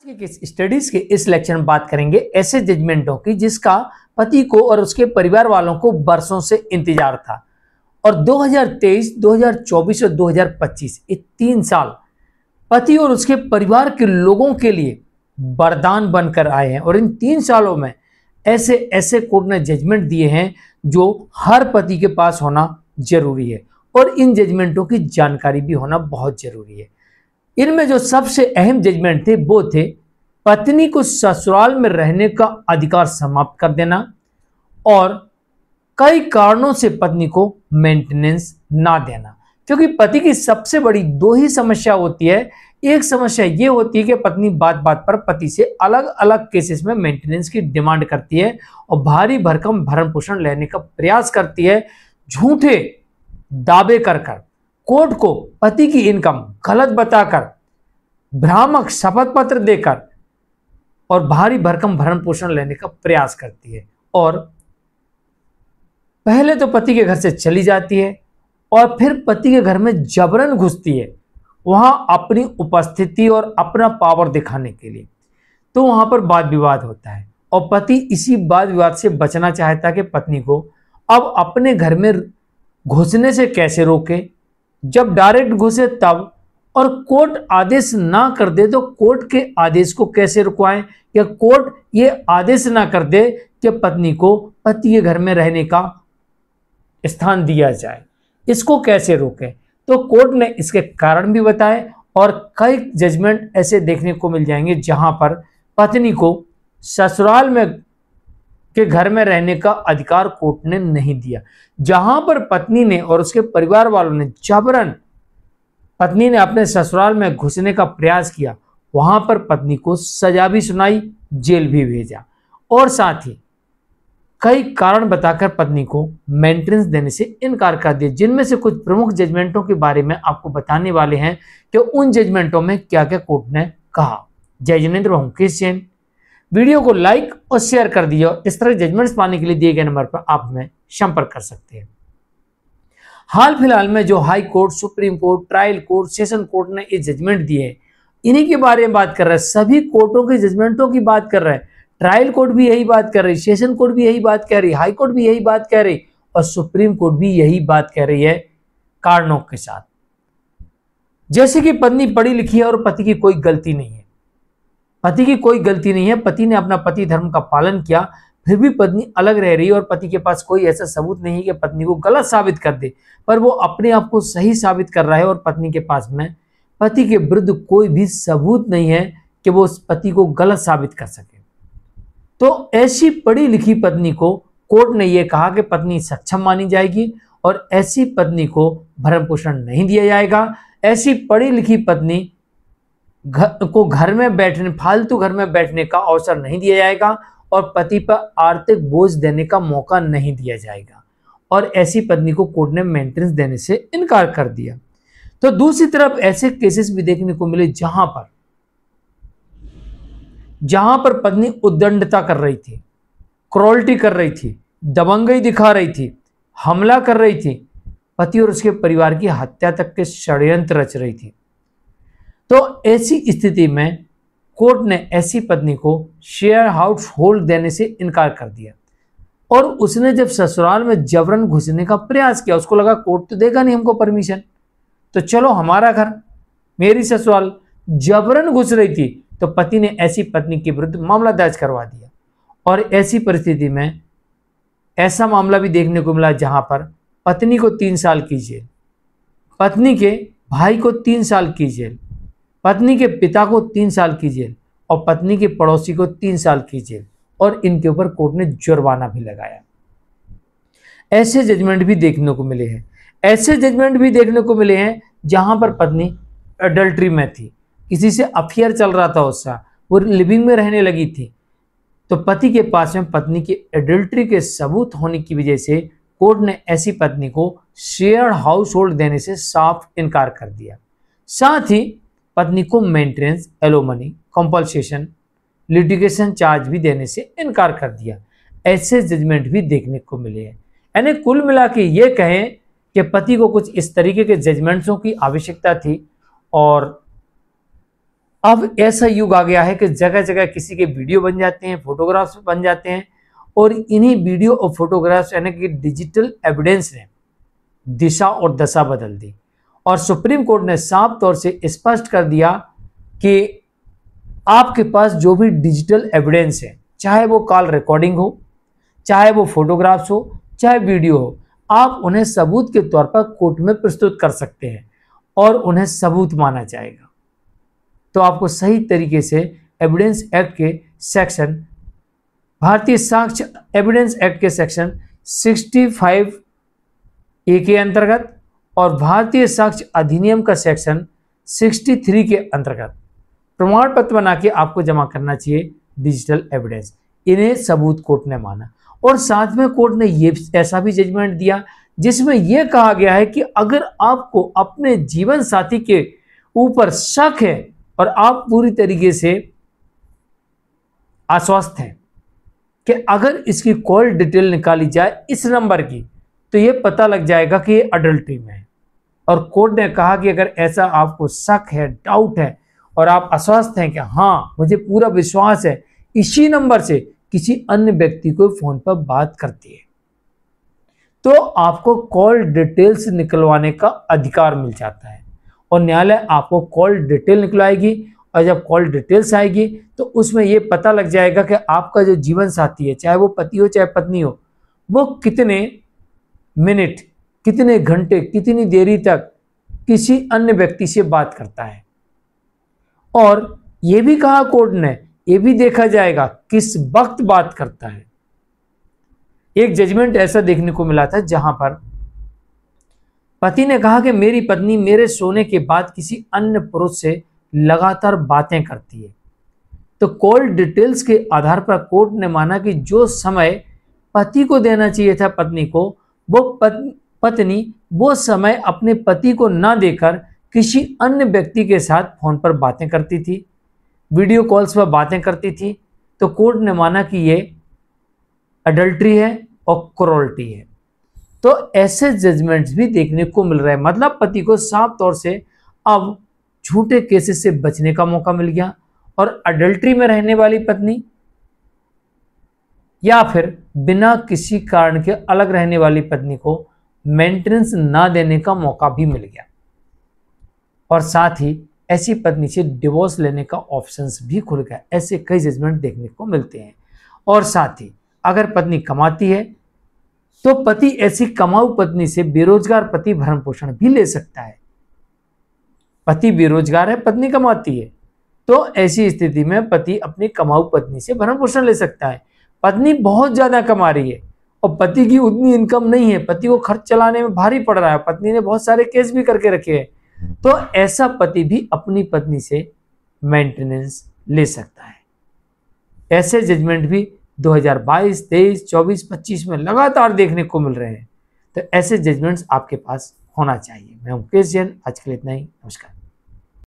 Studies के इस lecture में बात करेंगे ऐसे जजमेंटों की जिसका पति को और उसके परिवार वालों को बरसों से इंतजार था और 2023, 2024 और 2025 ये 3 साल पति और उसके परिवार के लोगों के लिए वरदान बनकर आए हैं। और इन 3 सालों में ऐसे ऐसे कोर्ट ने जजमेंट दिए हैं जो हर पति के पास होना जरूरी है और इन जजमेंटों की जानकारी भी होना बहुत जरूरी है। इनमें जो सबसे अहम जजमेंट थे वो थे पत्नी को ससुराल में रहने का अधिकार समाप्त कर देना और कई कारणों से पत्नी को मेंटेनेंस ना देना। क्योंकि पति की सबसे बड़ी 2 ही समस्या होती है। एक समस्या ये होती है कि पत्नी बात बात पर पति से अलग अलग केसेस में मेंटेनेंस की डिमांड करती है और भारी भरकम भरण पोषण लेने का प्रयास करती है, झूठे दावे कर कोर्ट को पति की इनकम गलत बताकर, भ्रामक शपथ पत्र देकर और भारी भरकम भरण पोषण लेने का प्रयास करती है। और पहले तो पति के घर से चली जाती है और फिर पति के घर में जबरन घुसती है, वहां अपनी उपस्थिति और अपना पावर दिखाने के लिए। तो वहां पर वाद विवाद होता है और पति इसी वाद विवाद से बचना चाहता है कि पत्नी को अब अपने घर में घुसने से कैसे रोके, जब डायरेक्ट घुसे तब, और कोर्ट आदेश ना कर दे तो कोर्ट के आदेश को कैसे रुकवाएं, या कोर्ट ये आदेश ना कर दे कि पत्नी को पति के घर में रहने का स्थान दिया जाए, इसको कैसे रोकें। तो कोर्ट ने इसके कारण भी बताए और कई जजमेंट ऐसे देखने को मिल जाएंगे जहां पर पत्नी को ससुराल में के घर में रहने का अधिकार कोर्ट ने नहीं दिया। जहां पर पत्नी ने और उसके परिवार वालों ने जबरन पत्नी ने अपने ससुराल में घुसने का प्रयास किया, वहां पर पत्नी को सजा भी सुनाई, जेल भी भेजा और साथ ही कई कारण बताकर पत्नी को मेंटेनेंस देने से इनकार कर दिया। जिनमें से कुछ प्रमुख जजमेंटों के बारे में आपको बताने वाले हैं कि उन जजमेंटों में क्या क्या कोर्ट ने कहा। जय जिनेंद्र, मैं मुकेश जैन। वीडियो को लाइक और शेयर कर दिया और इस तरह जजमेंट्स पाने के लिए दिए गए नंबर पर आप हमें संपर्क कर सकते हैं। हाल फिलहाल में जो high court, supreme court, trial court, session court ने ये जजमेंट दिए, इन्हीं के बारे में बात कर रहे हैं। सभी कोर्टों के जजमेंटों की बात कर रहे हैं। ट्रायल कोर्ट भी यही बात कर रही, सेशन कोर्ट भी यही बात कह रही, हाई कोर्ट भी यही बात कह रही और सुप्रीम कोर्ट भी यही बात कह रही है कारणों के साथ। जैसे कि पत्नी पढ़ी लिखी है और पति की कोई गलती नहीं है, पति की कोई गलती नहीं है, पति ने अपना पति धर्म का पालन किया, फिर भी पत्नी अलग रह रही है और पति के पास कोई ऐसा सबूत नहीं है कि पत्नी को गलत साबित कर दे, पर वो अपने आप को सही साबित कर रहा है और पत्नी के पास में पति के विरुद्ध कोई भी सबूत नहीं है कि वो उस पति को गलत साबित कर सके। तो ऐसी पढ़ी लिखी पत्नी को कोर्ट ने यह कहा कि पत्नी सक्षम मानी जाएगी और ऐसी पत्नी को भरण पोषण नहीं दिया जाएगा। ऐसी पढ़ी लिखी पत्नी को घर में बैठने, फालतू घर में बैठने का अवसर नहीं दिया जाएगा और पति पर आर्थिक बोझ देने का मौका नहीं दिया जाएगा। और ऐसी पत्नी को कोर्ट ने मेंटेनेंस देने से इनकार कर दिया। तो दूसरी तरफ ऐसे केसेस भी देखने को मिले जहां पर पत्नी उद्दंडता कर रही थी, क्रूरल्टी कर रही थी, दबंगई दिखा रही थी, हमला कर रही थी, पति और उसके परिवार की हत्या तक के षड्यंत्र रच रही थी। तो ऐसी स्थिति में कोर्ट ने ऐसी पत्नी को शेयर हाउस होल्ड देने से इनकार कर दिया और उसने जब ससुराल में जबरन घुसने का प्रयास किया, उसको लगा कोर्ट तो देगा नहीं हमको परमिशन, तो चलो हमारा घर, मेरी ससुराल, जबरन घुस रही थी। तो पति ने ऐसी पत्नी के विरुद्ध मामला दर्ज करवा दिया और ऐसी परिस्थिति में ऐसा मामला भी देखने को मिला जहां पर पत्नी को 3 साल की जेल, पत्नी के भाई को 3 साल की जेल, पत्नी के पिता को 3 साल की जेल और पत्नी के पड़ोसी को 3 साल की जेल, और इनके ऊपर कोर्ट ने जुर्माना भी लगाया। ऐसे जजमेंट भी देखने को मिले हैं। ऐसे जजमेंट भी देखने को मिले हैं जहां पर पत्नी अडल्ट्री में थी, किसी से अफेयर चल रहा था उसका, वो लिविंग में रहने लगी थी, तो पति के पास में पत्नी की एडल्ट्री के सबूत होने की वजह से कोर्ट ने ऐसी पत्नी को शेयर्ड हाउस होल्ड देने से साफ इनकार कर दिया। साथ ही पत्नी को मेंटेनेंस, एलोमनी, कंपल्सेशन, लिटिगेशन चार्ज भी देने से इनकार कर दिया। ऐसे जजमेंट भी देखने को मिले हैं। यानी कुल मिला के ये कहें कि पति को कुछ इस तरीके के जजमेंट्सों की आवश्यकता थी और अब ऐसा युग आ गया है कि जगह जगह किसी के वीडियो बन जाते हैं, फोटोग्राफ्स बन जाते हैं, और इन्हीं वीडियो और फोटोग्राफ्स यानी कि डिजिटल एविडेंस ने दिशा और दशा बदल दी। और सुप्रीम कोर्ट ने साफ तौर से स्पष्ट कर दिया कि आपके पास जो भी डिजिटल एविडेंस है, चाहे वो कॉल रिकॉर्डिंग हो, चाहे वो फोटोग्राफ्स हो, चाहे वीडियो हो, आप उन्हें सबूत के तौर पर कोर्ट में प्रस्तुत कर सकते हैं और उन्हें सबूत माना जाएगा। तो आपको सही तरीके से एविडेंस एक्ट के सेक्शन, भारतीय साक्ष्य एविडेंस एक्ट के सेक्शन 65A के अंतर्गत और भारतीय साक्ष्य अधिनियम का सेक्शन 63 के अंतर्गत प्रमाण पत्र बना के आपको जमा करना चाहिए डिजिटल एविडेंस। इन्हें सबूत कोर्ट ने माना। और साथ में कोर्ट ने ये ऐसा भी जजमेंट दिया जिसमें यह कहा गया है कि अगर आपको अपने जीवन साथी के ऊपर शक है और आप पूरी तरीके से आश्वस्त हैं कि अगर इसकी कॉल डिटेल निकाली जाए इस नंबर की, तो यह पता लग जाएगा कि ये अडल्ट्री में है। और कोर्ट ने कहा कि अगर ऐसा आपको शक है, डाउट है और आप आश्वस्त हैं कि हाँ मुझे पूरा विश्वास है इसी नंबर से किसी अन्य व्यक्ति को फोन पर बात करती है, तो आपको कॉल डिटेल्स निकलवाने का अधिकार मिल जाता है और न्यायालय आपको कॉल डिटेल निकलवाएगी। और जब कॉल डिटेल्स आएगी तो उसमें यह पता लग जाएगा कि आपका जो जीवन साथी है, चाहे वो पति हो चाहे पत्नी हो, वो कितने मिनट, कितने घंटे, कितनी देरी तक किसी अन्य व्यक्ति से बात करता है। और यह भी कहा कोर्ट ने, यह भी देखा जाएगा किस वक्त बात करता है। एक जजमेंट ऐसा देखने को मिला था जहां पर पति ने कहा कि मेरी पत्नी मेरे सोने के बाद किसी अन्य पुरुष से लगातार बातें करती है। तो कॉल डिटेल्स के आधार पर कोर्ट ने माना कि जो समय पति को देना चाहिए था पत्नी को, वो पत्नी वो समय अपने पति को ना देकर किसी अन्य व्यक्ति के साथ फोन पर बातें करती थी, वीडियो कॉल्स पर बातें करती थी। तो कोर्ट ने माना कि ये अडल्ट्री है और क्रूरल्टी है। तो ऐसे जजमेंट्स भी देखने को मिल रहे हैं। मतलब पति को साफ तौर से अब झूठे केसेस से बचने का मौका मिल गया और अडल्ट्री में रहने वाली पत्नी या फिर बिना किसी कारण के अलग रहने वाली पत्नी को मेंटेनेंस ना देने का मौका भी मिल गया। और साथ ही ऐसी पत्नी से डिवोर्स लेने का ऑप्शंस भी खुल गया। ऐसे कई जजमेंट देखने को मिलते हैं। और साथ ही अगर पत्नी कमाती है तो पति ऐसी कमाऊ पत्नी से बेरोजगार पति भरण पोषण भी ले सकता है। पति बेरोजगार है, पत्नी कमाती है, तो ऐसी स्थिति में पति अपनी कमाऊ पत्नी से भरण पोषण ले सकता है। पत्नी बहुत ज्यादा कमा रही है और पति की उतनी इनकम नहीं है, पति को खर्च चलाने में भारी पड़ रहा है, पत्नी ने बहुत सारे केस भी करके रखे हैं, तो ऐसा पति भी अपनी पत्नी से मेंटेनेंस ले सकता है। ऐसे जजमेंट भी 2022, 23, 24, 25 में लगातार देखने को मिल रहे हैं। तो ऐसे जजमेंट्स आपके पास होना चाहिए। मैं मुकेश जैन, आज के लिए इतना ही। नमस्कार।